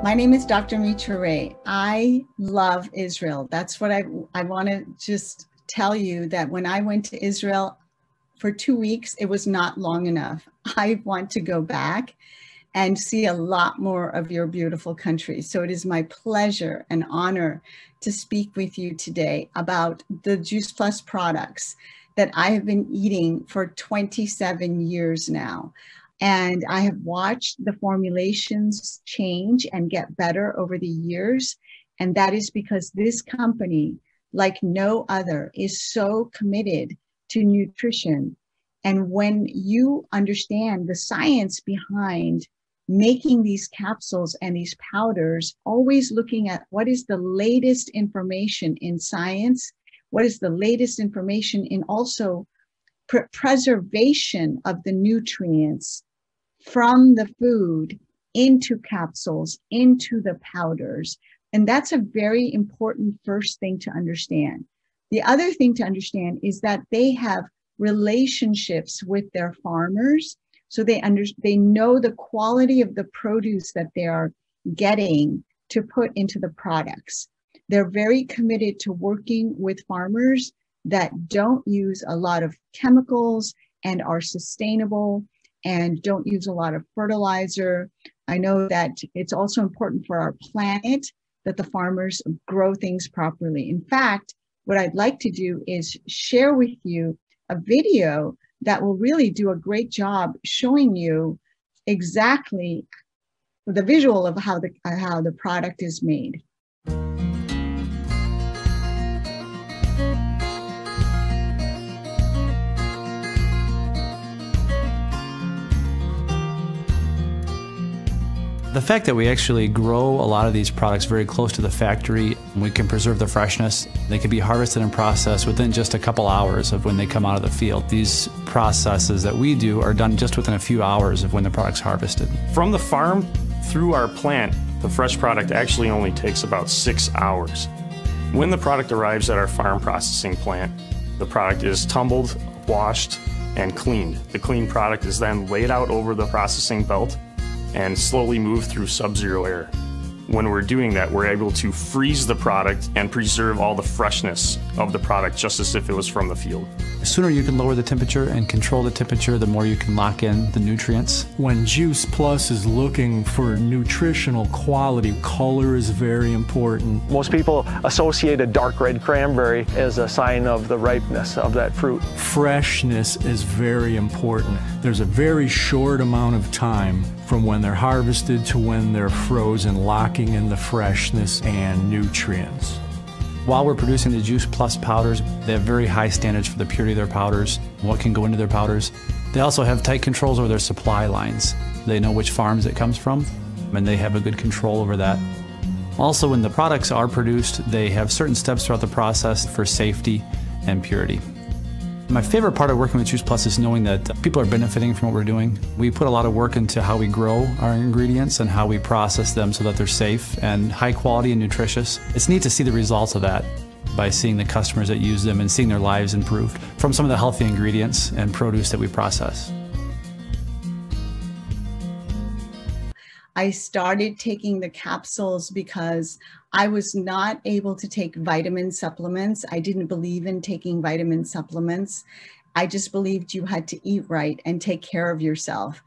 My name is Dr. Mitre. I love Israel. That's what I want to just tell you, that when I went to Israel for 2 weeks, it was not long enough. I want to go back and see a lot more of your beautiful country. So it is my pleasure and honor to speak with you today about the Juice Plus products that I have been eating for 27 years now. And I have watched the formulations change and get better over the years. And that is because this company, like no other, is so committed to nutrition. And when you understand the science behind making these capsules and these powders, always looking at what is the latest information in science, what is the latest information in also preservation of the nutrients from the food into capsules, into the powders. And that's a very important first thing to understand. The other thing to understand is that they have relationships with their farmers. So they know the quality of the produce that they are getting to put into the products. They're very committed to working with farmers that don't use a lot of chemicals and are sustainable and don't use a lot of fertilizer. I know that it's also important for our planet that the farmers grow things properly. In fact, what I'd like to do is share with you a video that will really do a great job showing you exactly the visual of how the product is made. The fact that we actually grow a lot of these products very close to the factory, we can preserve the freshness. They can be harvested and processed within just a couple hours of when they come out of the field. These processes that we do are done just within a few hours of when the product's harvested. From the farm through our plant, the fresh product actually only takes about 6 hours. When the product arrives at our farm processing plant, the product is tumbled, washed, and cleaned. The clean product is then laid out over the processing belt and slowly move through sub-zero air. When we're doing that, we're able to freeze the product and preserve all the freshness of the product just as if it was from the field. The sooner you can lower the temperature and control the temperature, the more you can lock in the nutrients. When Juice Plus is looking for nutritional quality, color is very important. Most people associate a dark red cranberry as a sign of the ripeness of that fruit. Freshness is very important. There's a very short amount of time from when they're harvested to when they're frozen, locking in the freshness and nutrients. While we're producing the Juice Plus powders, they have very high standards for the purity of their powders, what can go into their powders. They also have tight controls over their supply lines. They know which farms it comes from, and they have a good control over that. Also, when the products are produced, they have certain steps throughout the process for safety and purity. My favorite part of working with Juice Plus is knowing that people are benefiting from what we're doing. We put a lot of work into how we grow our ingredients and how we process them so that they're safe and high quality and nutritious. It's neat to see the results of that by seeing the customers that use them and seeing their lives improved from some of the healthy ingredients and produce that we process. I started taking the capsules because I was not able to take vitamin supplements. I didn't believe in taking vitamin supplements. I just believed you had to eat right and take care of yourself.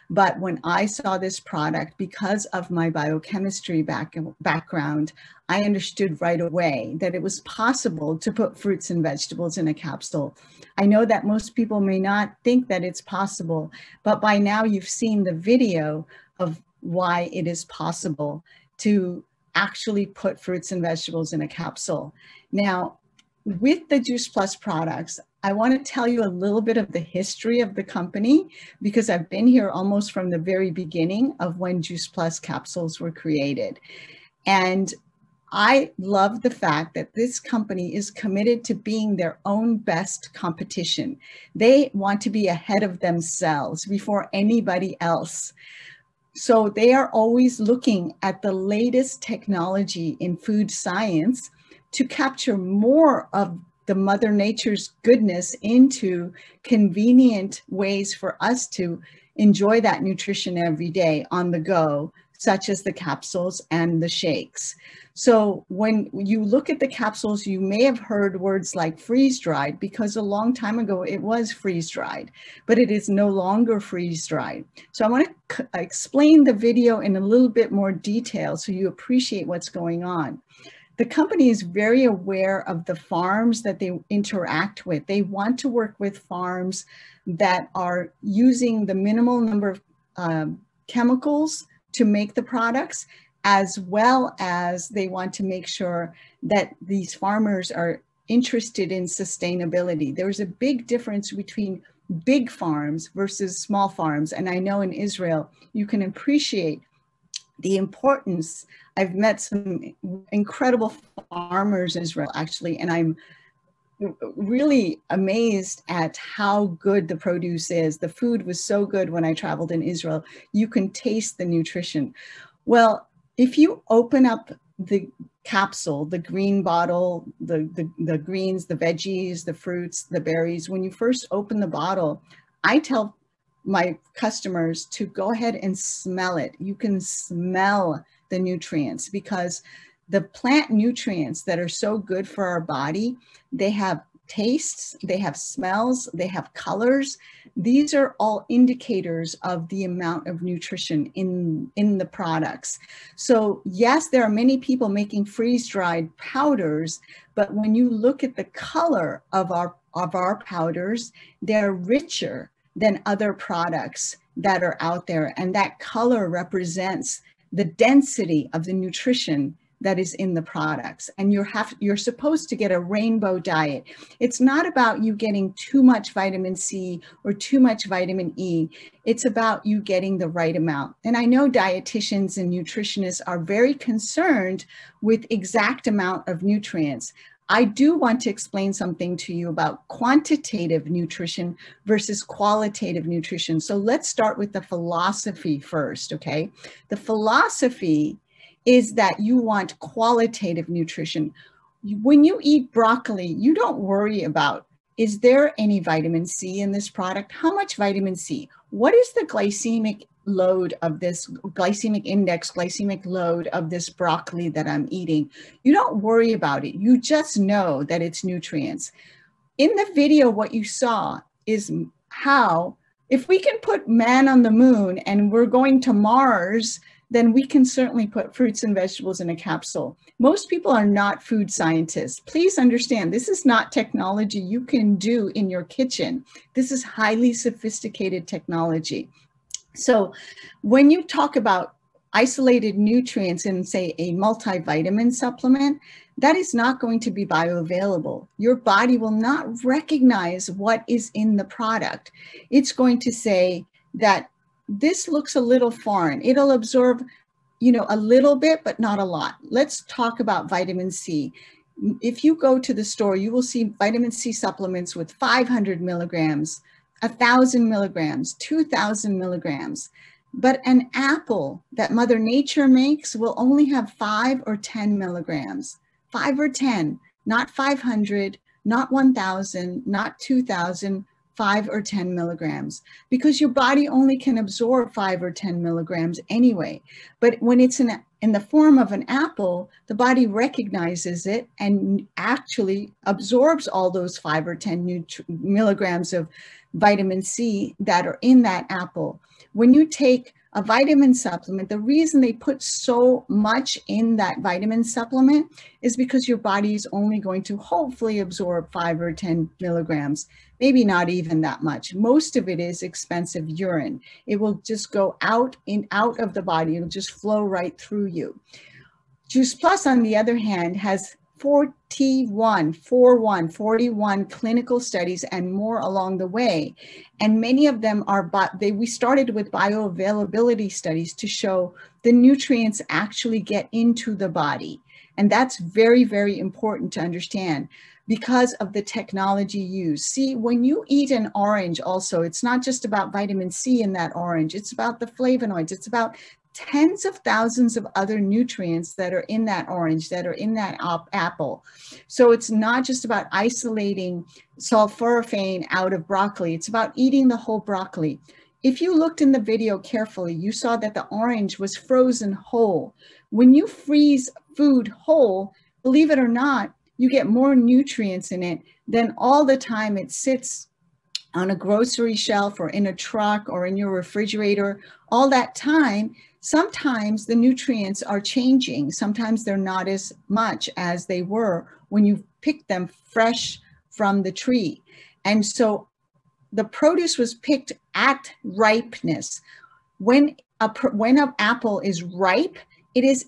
But when I saw this product, because of my biochemistry background, I understood right away that it was possible to put fruits and vegetables in a capsule. I know that most people may not think that it's possible, but by now you've seen the video of why it is possible to actually put fruits and vegetables in a capsule. Now, with the Juice Plus products, I want to tell you a little bit of the history of the company because I've been here almost from the very beginning of when Juice Plus capsules were created. And I love the fact that this company is committed to being their own best competition. They want to be ahead of themselves before anybody else. So they are always looking at the latest technology in food science to capture more of the Mother Nature's goodness into convenient ways for us to enjoy that nutrition every day on the go such as the capsules and the shakes. So when you look at the capsules, you may have heard words like freeze-dried, because a long time ago it was freeze-dried, but it is no longer freeze-dried. So I want to explain the video in a little bit more detail so you appreciate what's going on. The company is very aware of the farms that they interact with. They want to work with farms that are using the minimal number of chemicals to make the products, as well as they want to make sure that these farmers are interested in sustainability. There's a big difference between big farms versus small farms. And I know in Israel, you can appreciate the importance. I've met some incredible farmers in Israel, actually, and I'm really amazed at how good the produce is. The food was so good when I traveled in Israel. You can taste the nutrition. Well, if you open up the capsule, the green bottle, the greens, the veggies, the fruits, the berries, when you first open the bottle, I tell my customers to go ahead and smell it. You can smell the nutrients, because the plant nutrients that are so good for our body, they have tastes, they have smells, they have colors. These are all indicators of the amount of nutrition in the products. So yes, there are many people making freeze-dried powders, but when you look at the color of our powders, they're richer than other products that are out there. And that color represents the density of the nutrition that is in the products. And you're supposed to get a rainbow diet. It's not about you getting too much vitamin C or too much vitamin E. It's about you getting the right amount. And I know dietitians and nutritionists are very concerned with exact amount of nutrients. I do want to explain something to you about quantitative nutrition versus qualitative nutrition. So let's start with the philosophy first, okay? The philosophy is that you want qualitative nutrition. When you eat broccoli, you don't worry about, is there any vitamin C in this product? How much vitamin C? What is the glycemic load of this, glycemic index, glycemic load of this broccoli that I'm eating? You don't worry about it. You just know that it's nutrients. In the video, what you saw is how, if we can put man on the moon and we're going to Mars, then we can certainly put fruits and vegetables in a capsule. Most people are not food scientists. Please understand, this is not technology you can do in your kitchen. This is highly sophisticated technology. So when you talk about isolated nutrients in, say, a multivitamin supplement, that is not going to be bioavailable. Your body will not recognize what is in the product. It's going to say that this looks a little foreign. It'll absorb, a little bit, but not a lot. Let's talk about vitamin C. If you go to the store, you will see vitamin C supplements with 500 milligrams, 1,000 milligrams, 2,000 milligrams. But an apple that Mother Nature makes will only have 5 or 10 milligrams. 5 or 10, not 500, not 1,000, not 2,000, 5 or 10 milligrams, because your body only can absorb 5 or 10 milligrams anyway. But when it's in the form of an apple, the body recognizes it and actually absorbs all those 5 or 10 milligrams of vitamin C that are in that apple. When you take a vitamin supplement, the reason they put so much in that vitamin supplement is because your body is only going to hopefully absorb 5 or 10 milligrams, maybe not even that much. Most of it is expensive urine. It will just go out of the body. It'll just flow right through you. Juice Plus, on the other hand, has 41 clinical studies and more along the way. And many of them are, we started with bioavailability studies to show the nutrients actually get into the body. And that's very, very important to understand because of the technology used. See, when you eat an orange also, it's not just about vitamin C in that orange, it's about the flavonoids, it's about tens of thousands of other nutrients that are in that orange, that are in that apple. So it's not just about isolating sulforaphane out of broccoli. It's about eating the whole broccoli. if you looked in the video carefully, you saw that the orange was frozen whole. When you freeze food whole, believe it or not, you get more nutrients in it than all the time it sits on a grocery shelf or in a truck or in your refrigerator. All that time, sometimes the nutrients are changing. Sometimes they're not as much as they were when you picked them fresh from the tree. And so the produce was picked at ripeness. When an apple is ripe, it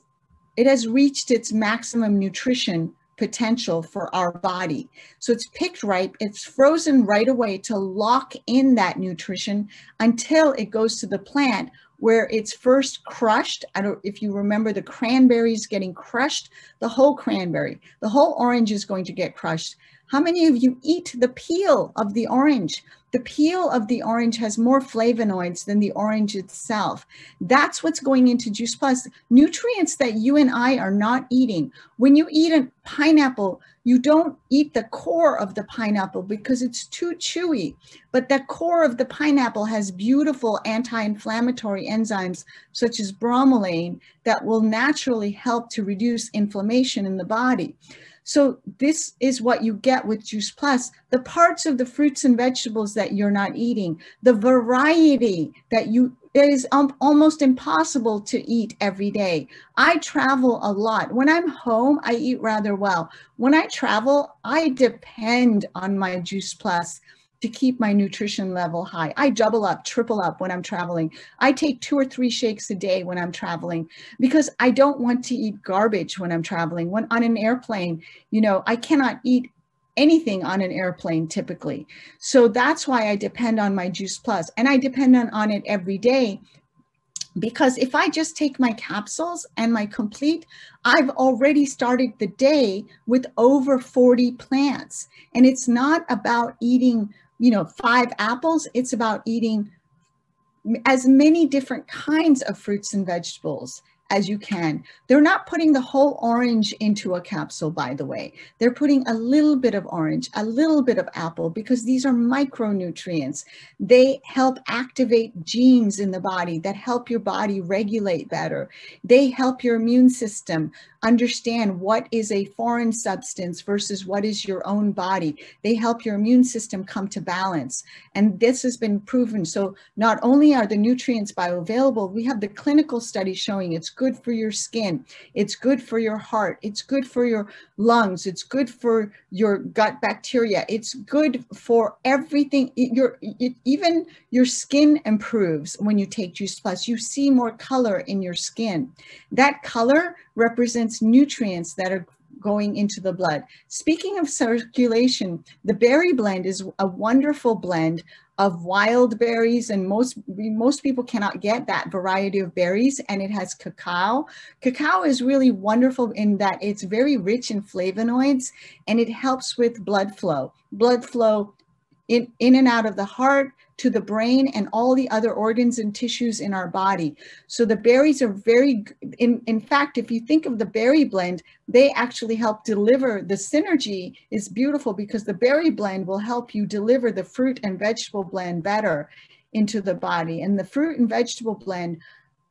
has reached its maximum nutrition potential for our body. So it's picked ripe, it's frozen right away to lock in that nutrition until it goes to the plant where it's first crushed. I don't, if you remember the cranberries getting crushed, the whole cranberry, the whole orange is going to get crushed. How many of you eat the peel of the orange? The peel of the orange has more flavonoids than the orange itself. That's what's going into Juice Plus. Nutrients that you and I are not eating. When you eat a pineapple, you don't eat the core of the pineapple because it's too chewy. But the core of the pineapple has beautiful anti-inflammatory enzymes such as bromelain that will naturally help to reduce inflammation in the body. So this is what you get with Juice Plus, the parts of the fruits and vegetables that you're not eating, the variety that it is almost impossible to eat every day. I travel a lot. When I'm home, I eat rather well. When I travel, I depend on my Juice Plus to keep my nutrition level high. I double up, triple up when I'm traveling. I take 2 or 3 shakes a day when I'm traveling because I don't want to eat garbage when I'm traveling. When on an airplane, you know, I cannot eat anything on an airplane typically. So that's why I depend on my Juice Plus, and I depend on it every day. Because if I just take my capsules and my complete, I've already started the day with over 40 plants. And it's not about eating, you know, 5 apples. It's about eating as many different kinds of fruits and vegetables as you can. They're not putting the whole orange into a capsule, by the way. They're putting a little bit of orange, a little bit of apple, because these are micronutrients. They help activate genes in the body that help your body regulate better. They help your immune system understand what is a foreign substance versus what is your own body. They help your immune system come to balance. And this has been proven. So not only are the nutrients bioavailable, we have the clinical studies showing it's good for your skin, it's good for your heart, it's good for your lungs, it's good for your gut bacteria, it's good for everything. Even your skin improves when you take Juice Plus. You see more color in your skin. That color represents nutrients that are going into the blood. Speaking of circulation, the berry blend is a wonderful blend of wild berries, and most people cannot get that variety of berries, and it has cacao. Cacao is really wonderful in that it's very rich in flavonoids, and it helps with blood flow in and out of the heart to the brain and all the other organs and tissues in our body. So the berries are very, in fact, if you think of the berry blend, they actually help deliver, the synergy is beautiful because the berry blend will help you deliver the fruit and vegetable blend better into the body. And the fruit and vegetable blend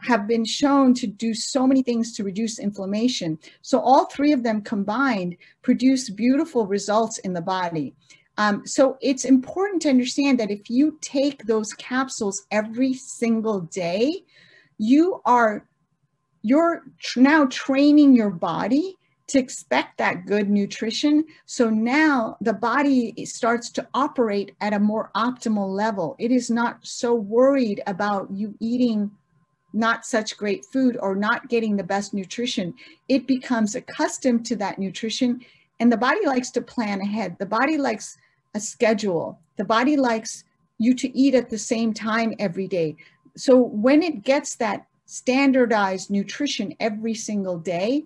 have been shown to do so many things to reduce inflammation. So all 3 of them combined produce beautiful results in the body. So it's important to understand that if you take those capsules every single day, you're now training your body to expect that good nutrition. So now the body starts to operate at a more optimal level. It is not so worried about you eating not such great food or not getting the best nutrition. It becomes accustomed to that nutrition, and the body likes to plan ahead. The body likes a schedule. The body likes you to eat at the same time every day. So when it gets that standardized nutrition every single day,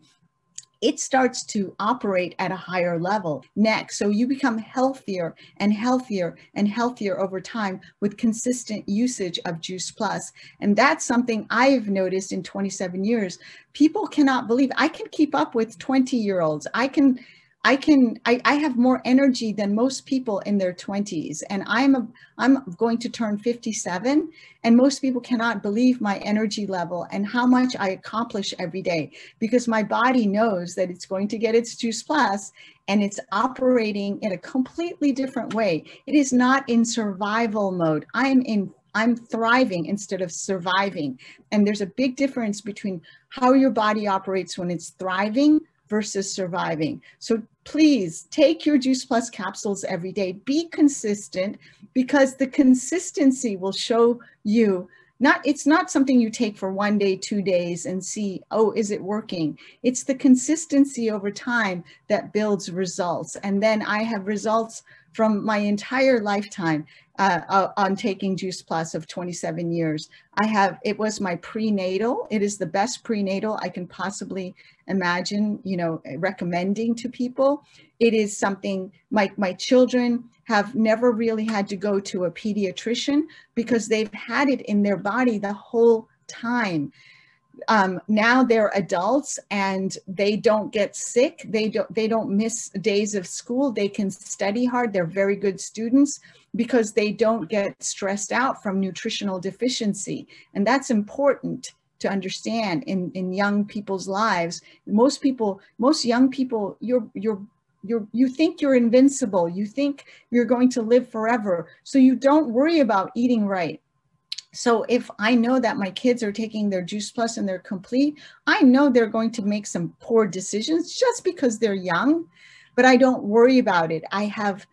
it starts to operate at a higher level next. So you become healthier and healthier and healthier over time with consistent usage of Juice Plus. And that's something I've noticed in 27 years. People cannot believe I can keep up with 20-year-olds. I I have more energy than most people in their 20s, and I'm going to turn 57, and most people cannot believe my energy level and how much I accomplish every day, because my body knows that it's going to get its Juice Plus, and it's operating in a completely different way. It is not in survival mode. I'm thriving instead of surviving. And there's a big difference between how your body operates when it's thriving versus surviving. So please take your Juice Plus capsules every day. Be consistent, because the consistency will show you, it's not something you take for 1 day, 2 days and see, oh, is it working? It's the consistency over time that builds results. And then I have results from my entire lifetime on taking Juice Plus of 27 years. It was my prenatal. It is the best prenatal I can possibly imagine, recommending to people. It is something my children have never really had to go to a pediatrician, because they've had it in their body the whole time. Now they're adults and they don't get sick. They don't miss days of school. They can study hard. They're very good students because they don't get stressed out from nutritional deficiency. And that's important to understand in young people's lives. Most young people, you think you're invincible. You think you're going to live forever. So you don't worry about eating right. So if I know that my kids are taking their Juice Plus and they're complete, I know they're going to make some poor decisions just because they're young, but I don't worry about it. I have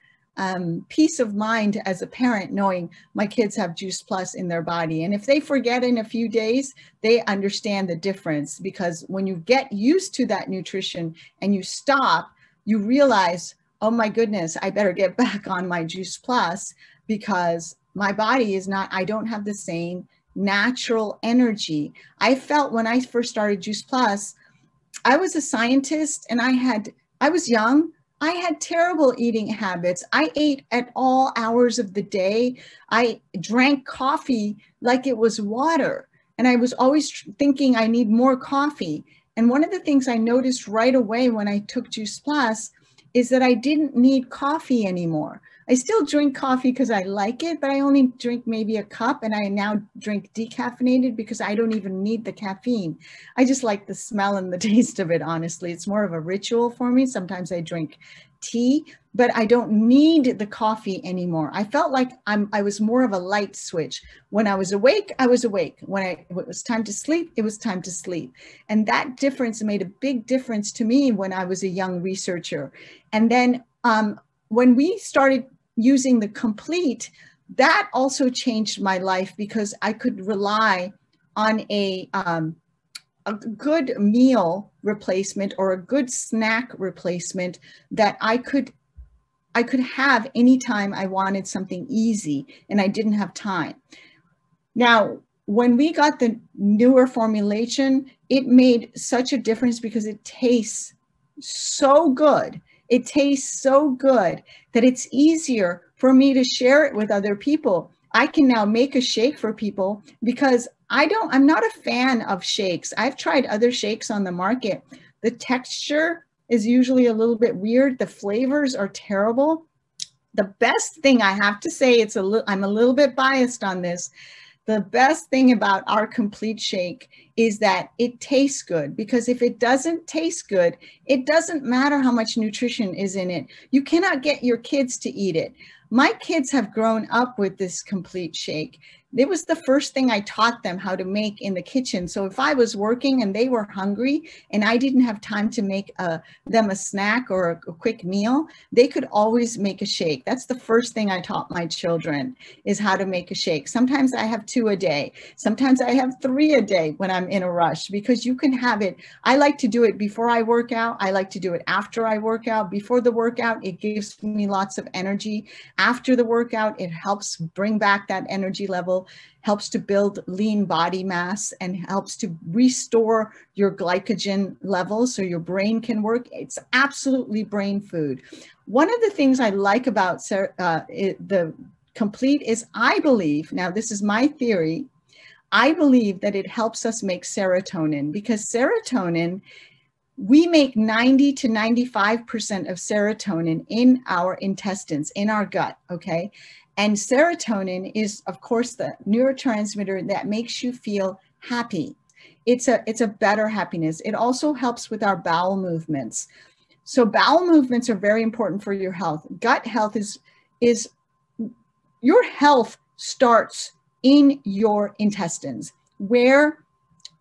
peace of mind as a parent knowing my kids have Juice Plus in their body. And if they forget in a few days, they understand the difference, because when you get used to that nutrition and you stop, you realize, oh my goodness, I better get back on my Juice Plus, because my body is not, I don't have the same natural energy. I felt when I first started Juice Plus, I was a scientist and I was young. I had terrible eating habits. I ate at all hours of the day. I drank coffee like it was water. And I was always thinking I need more coffee. And one of the things I noticed right away when I took Juice Plus is that I didn't need coffee anymore. I still drink coffee because I like it, but I only drink maybe a cup, and I now drink decaffeinated because I don't even need the caffeine. I just like the smell and the taste of it, honestly. It's more of a ritual for me. Sometimes I drink tea, but I don't need the coffee anymore. I felt like I was more of a light switch. When I was awake, I was awake. When it was time to sleep, it was time to sleep. And that difference made a big difference to me when I was a young researcher. And then when we started using the complete, that also changed my life, because I could rely on a good meal replacement or a good snack replacement that I could have anytime I wanted something easy and I didn't have time. Now, when we got the newer formulation, it made such a difference because it tastes so good. It tastes so good that it's easier for me to share it with other people. I can now make a shake for people because I'm not a fan of shakes. I've tried other shakes on the market. The texture is usually a little bit weird. The flavors are terrible. The best thing I have to say, I'm a little bit biased on this. The best thing about our complete shake is that it tastes good, because if it doesn't taste good, it doesn't matter how much nutrition is in it. You cannot get your kids to eat it. My kids have grown up with this complete shake. It was the first thing I taught them how to make in the kitchen. So if I was working and they were hungry and I didn't have time to make them a snack or a quick meal, they could always make a shake. That's the first thing I taught my children, is how to make a shake. Sometimes I have 2 a day. Sometimes I have 3 a day when I'm in a rush, because you can have it. I like to do it before I work out. I like to do it after I work out. Before the workout, it gives me lots of energy. After the workout, it helps bring back that energy level, helps to build lean body mass, and helps to restore your glycogen levels so your brain can work. It's absolutely brain food. One of the things I like about the complete is, I believe, now this is my theory, I believe that it helps us make serotonin, because serotonin we make 90 to 95% of serotonin in our intestines, in our gut, okay? And serotonin is, of course, the neurotransmitter that makes you feel happy. It's a better happiness. It also helps with our bowel movements. So bowel movements are very important for your health. Gut health is your health starts in your intestines, where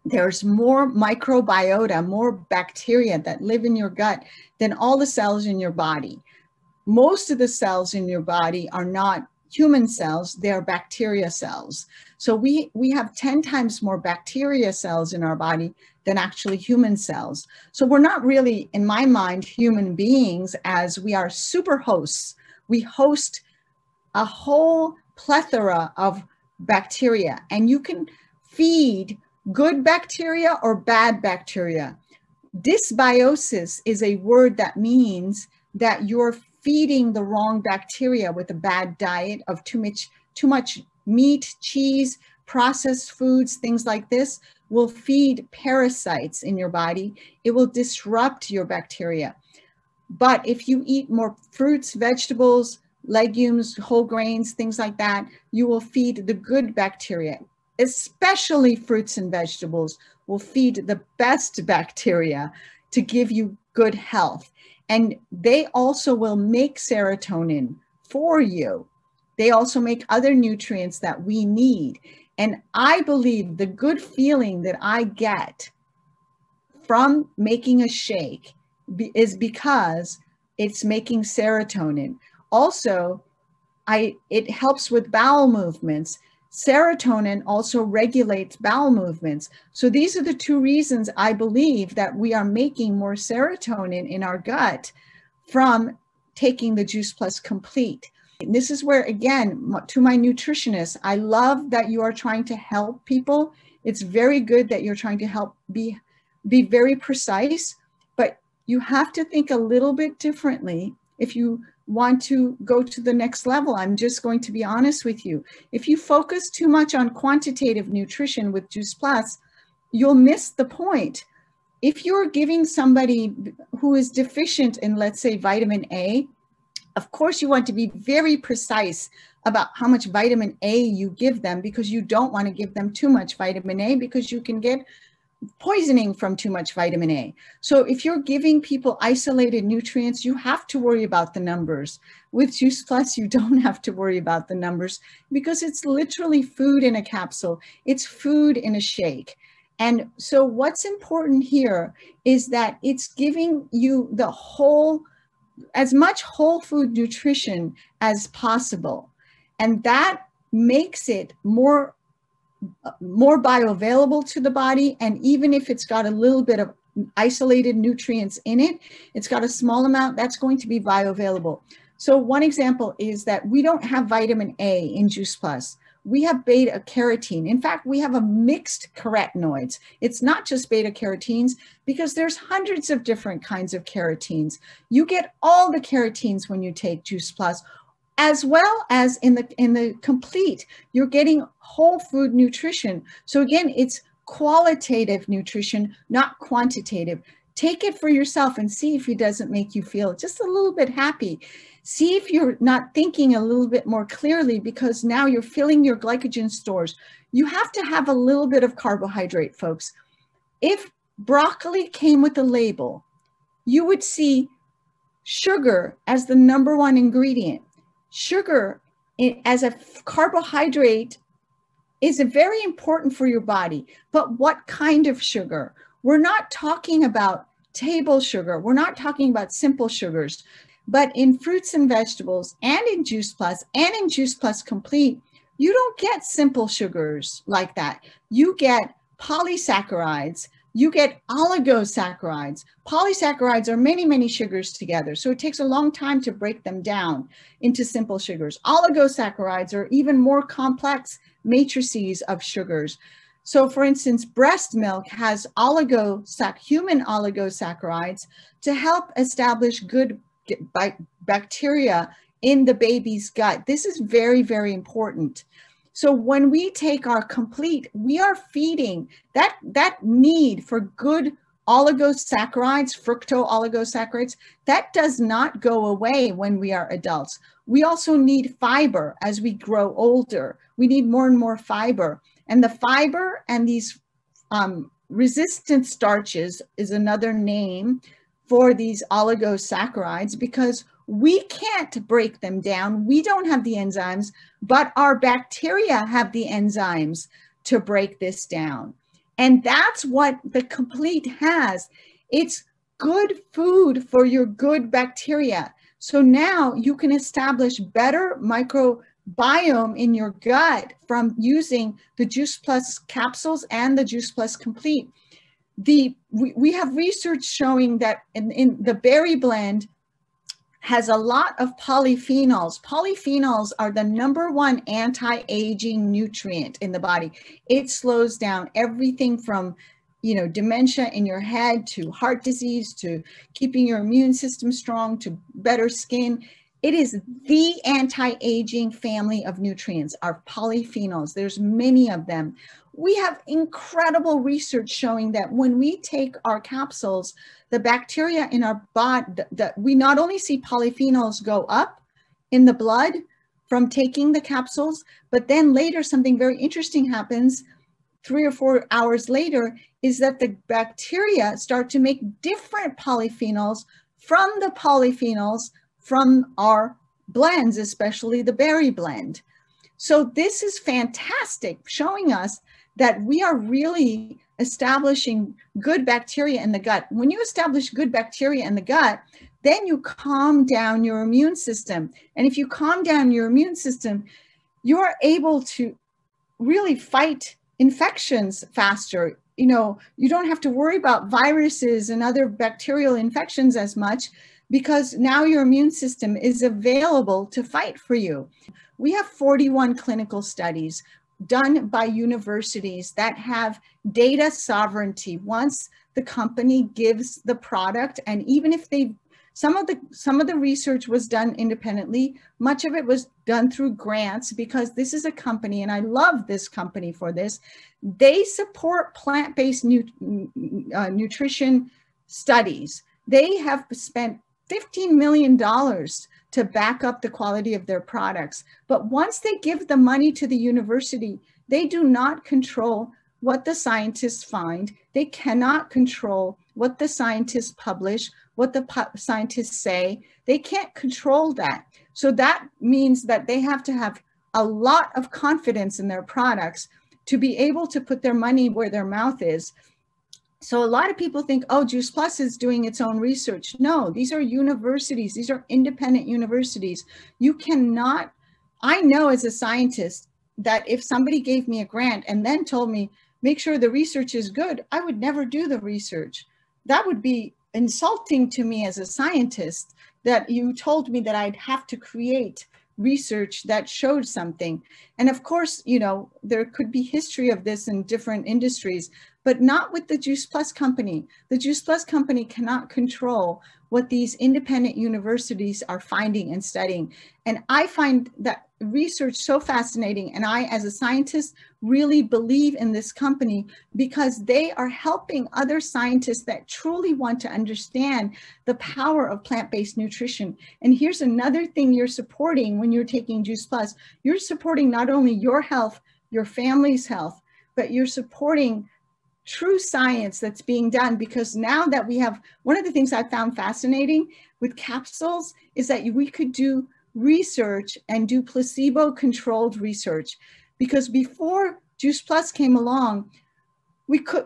there's more microbiota, more bacteria that live in your gut than all the cells in your body. Most of the cells in your body are not human cells, they're bacteria cells. So we have 10 times more bacteria cells in our body than actually human cells. So we're not really, in my mind, human beings, as we are super hosts. We host a whole plethora of bacteria, and you can feed good bacteria or bad bacteria. Dysbiosis is a word that means that you're feeding the wrong bacteria with a bad diet of too much meat, cheese, processed foods, things like this will feed parasites in your body. It will disrupt your bacteria. But if you eat more fruits, vegetables, legumes, whole grains, things like that, you will feed the good bacteria. Especially fruits and vegetables will feed the best bacteria to give you good health. And they also will make serotonin for you. They also make other nutrients that we need. And I believe the good feeling that I get from making a shake is because it's making serotonin. Also, it helps with bowel movements. Serotonin also regulates bowel movements. So these are the two reasons I believe that we are making more serotonin in our gut from taking the Juice Plus Complete. And this is where, again, to my nutritionist, I love that you are trying to help people. It's very good that you're trying to help be very precise, but you have to think a little bit differently if you want to go to the next level. I'm just going to be honest with you. If you focus too much on quantitative nutrition with Juice Plus, you'll miss the point. If you're giving somebody who is deficient in, let's say, vitamin A, of course you want to be very precise about how much vitamin A you give them, because you don't want to give them too much vitamin A because you can get poisoning from too much vitamin A. So if you're giving people isolated nutrients, you have to worry about the numbers. With Juice Plus, you don't have to worry about the numbers because it's literally food in a capsule. It's food in a shake. And so what's important here is that it's giving you the as much whole food nutrition as possible. And that makes it more bioavailable to the body. And even if it's got a little bit of isolated nutrients in it, it's got a small amount that's going to be bioavailable. So one example is that we don't have vitamin A in Juice Plus. We have beta carotene. In fact, we have a mixed carotenoids. It's not just beta carotenes, because there's hundreds of different kinds of carotenes. You get all the carotenes when you take Juice Plus, as well as in the complete. You're getting whole food nutrition. So again, it's qualitative nutrition, not quantitative. Take it for yourself and see if it doesn't make you feel just a little bit happy. See if you're not thinking a little bit more clearly, because now you're filling your glycogen stores. You have to have a little bit of carbohydrate, folks. If broccoli came with a label, you would see sugar as the #1 ingredient. Sugar as a carbohydrate is very important for your body, but what kind of sugar? We're not talking about table sugar. We're not talking about simple sugars. But in fruits and vegetables, and in Juice Plus, and in Juice Plus Complete, you don't get simple sugars like that. You get polysaccharides, you get oligosaccharides. Polysaccharides are many, many sugars together, so it takes a long time to break them down into simple sugars. Oligosaccharides are even more complex matrices of sugars. So for instance, breast milk has human oligosaccharides to help establish good bacteria in the baby's gut. This is very, very important. So when we take our complete, we are feeding that need for good oligosaccharides, fructooligosaccharides, that does not go away when we are adults. We also need fiber as we grow older. We need more and more fiber. And the fiber and these resistant starches is another name for these oligosaccharides, because we can't break them down. We don't have the enzymes, but our bacteria have the enzymes to break this down. And that's what the Complete has. It's good food for your good bacteria. So now you can establish better microbiome in your gut from using the Juice Plus capsules and the Juice Plus Complete. We have research showing that in the berry blend has a lot of polyphenols. Polyphenols are the #1 anti-aging nutrient in the body. It slows down everything from, you know, dementia in your head to heart disease to keeping your immune system strong to better skin. It is the anti-aging family of nutrients, are polyphenols. There's many of them. We have incredible research showing that when we take our capsules, the bacteria in our body, we not only see polyphenols go up in the blood from taking the capsules, but then later something very interesting happens 3 or 4 hours later, is that the bacteria start to make different polyphenols from the polyphenols from our blends, especially the berry blend. So this is fantastic, showing us that we are really establishing good bacteria in the gut. When you establish good bacteria in the gut, then you calm down your immune system. And if you calm down your immune system, you are able to really fight infections faster. You know, you don't have to worry about viruses and other bacterial infections as much, because now your immune system is available to fight for you. We have 41 clinical studies done by universities that have data sovereignty. Once the company gives the product, and even if some of the research was done independently, much of it was done through grants, because this is a company, and I love this company for this. They support plant-based nutrition studies. They have spent $15 million to back up the quality of their products. But once they give the money to the university, they do not control what the scientists find. They cannot control what the scientists publish, what the scientists say. They can't control that. So that means that they have to have a lot of confidence in their products to be able to put their money where their mouth is. So a lot of people think, oh, Juice Plus is doing its own research. No, these are universities. These are independent universities. You cannot, I know as a scientist that if somebody gave me a grant and then told me, make sure the research is good, I would never do the research. That would be insulting to me as a scientist, that you told me that I'd have to create research that showed something. And of course, you know, there could be history of this in different industries, but not with the Juice Plus company. The Juice Plus company cannot control what these independent universities are finding and studying. And I find that research so fascinating. And I, as a scientist, really believe in this company because they are helping other scientists that truly want to understand the power of plant-based nutrition. And here's another thing you're supporting when you're taking Juice Plus. You're supporting not only your health, your family's health, but you're supporting true science that's being done, because now that we have, one of the things I found fascinating with capsules is that we could do research and do placebo-controlled research, because before Juice Plus came along,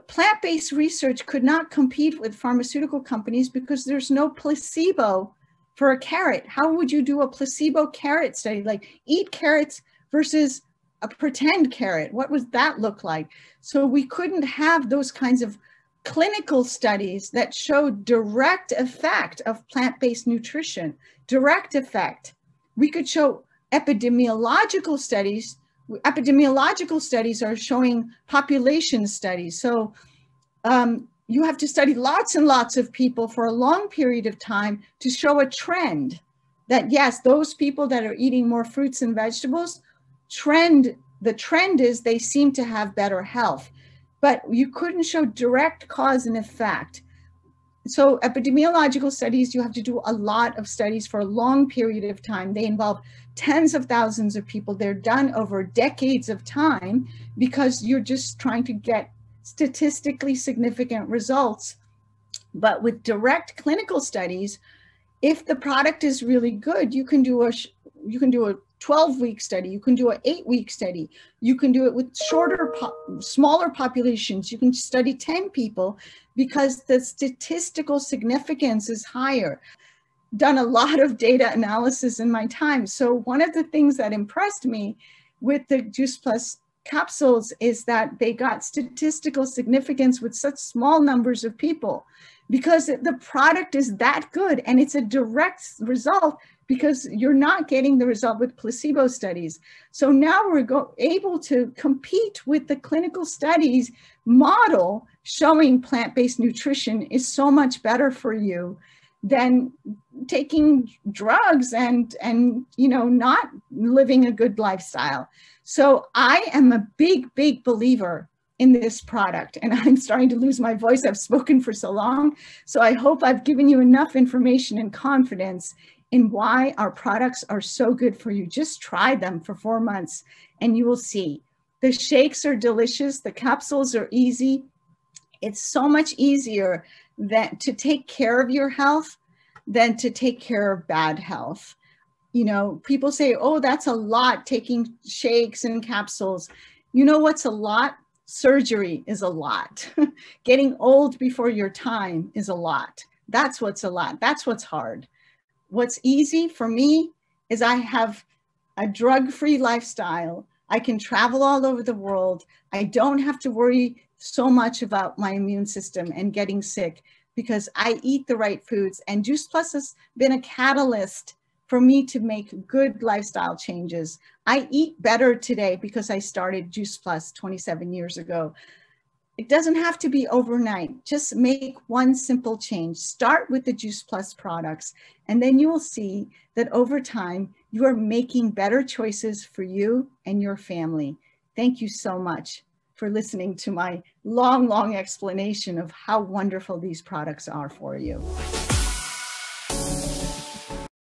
plant-based research could not compete with pharmaceutical companies because there's no placebo for a carrot. How would you do a placebo carrot study? Like eat carrots versus a pretend carrot. What would that look like? So we couldn't have those kinds of clinical studies that showed direct effect of plant-based nutrition, direct effect. We could show epidemiological studies. Epidemiological studies are showing population studies. So you have to study lots and lots of people for a long period of time to show a trend that, yes, those people that are eating more fruits and vegetables, the trend is they seem to have better health. But you couldn't show direct cause and effect. So epidemiological studies, you have to do a lot of studies for a long period of time. They involve tens of thousands of people. They're done over decades of time because you're just trying to get statistically significant results. But with direct clinical studies, if the product is really good, you can do a 12-week study, you can do an 8-week study, you can do it with smaller populations, you can study 10 people because the statistical significance is higher. Done a lot of data analysis in my time. So one of the things that impressed me with the Juice Plus capsules is that they got statistical significance with such small numbers of people because the product is that good and it's a direct result because you're not getting the result with placebo studies. So now we're able to compete with the clinical studies model showing plant-based nutrition is so much better for you than taking drugs and not living a good lifestyle. So I am a big believer in this product, and I'm starting to lose my voice. I've spoken for so long. So I hope I've given you enough information and confidence in why our products are so good for you. Just try them for 4 months and you will see. The shakes are delicious. The capsules are easy. It's so much easier to take care of your health than to take care of bad health. You know, people say, oh, that's a lot, taking shakes and capsules. You know what's a lot? Surgery is a lot. Getting old before your time is a lot. That's what's a lot. That's what's hard. What's easy for me is I have a drug-free lifestyle. I can travel all over the world. I don't have to worry so much about my immune system and getting sick because I eat the right foods. And Juice Plus has been a catalyst for me to make good lifestyle changes. I eat better today because I started Juice Plus 27 years ago. It doesn't have to be overnight. Just make one simple change. Start with the Juice Plus products, and then you will see that over time, you are making better choices for you and your family. Thank you so much for listening to my long explanation of how wonderful these products are for you.